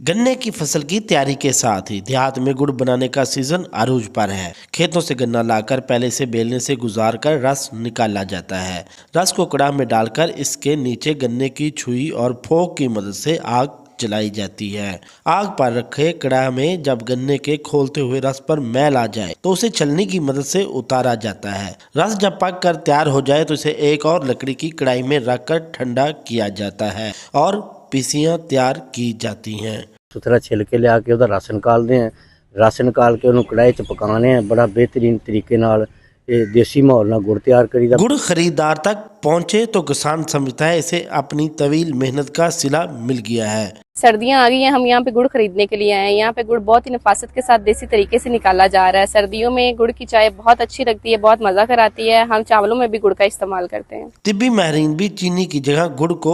गन्ने की फसल की तैयारी के साथ ही देहात में गुड़ बनाने का सीजन अरूज पर है। खेतों से गन्ना लाकर पहले से बेलने से गुजार कर रस निकाला जाता है। रस को कड़ाह में डालकर इसके नीचे गन्ने की छुई और फोक की मदद से आग जलाई जाती है। आग पर रखे कड़ाह में जब गन्ने के खोलते हुए रस पर मैल आ जाए तो उसे छलनी की मदद से उतारा जाता है। रस जब पक कर तैयार हो जाए तो इसे एक और लकड़ी की कढ़ाई में रखकर ठंडा किया जाता है और पीसियां तैयार की जाती हैं। सुथरा छिलके लिया के ਉਹਦਾ ਰਸ ਨਿਕਾਲਦੇ ਆ। ਰਸ ਨਿਕਾਲ ਕੇ ਉਹਨੂੰ ਕੜਾਈ 'ਚ ਪਕਾਉਣੇ ਆ। बड़ा बेहतरीन तरीके नाल ये देसी माहौल नाल गुड़ तैयार करीदा। गुड़ खरीदार तक पहुंचे तो किसान समझता है इसे अपनी तवील मेहनत का सिला मिल गया है। सर्दियां आ गई हैं, हम यहाँ पे गुड़ खरीदने के लिए आए हैं। यहाँ पे गुड़ बहुत ही नफासत के साथ देसी तरीके से निकाला जा रहा है। सर्दियों में गुड़ की चाय बहुत अच्छी लगती है, बहुत मजा कराती है। हम चावलों में भी गुड़ का इस्तेमाल करते हैं। तिब्बी माहिरीन भी चीनी की जगह गुड़ को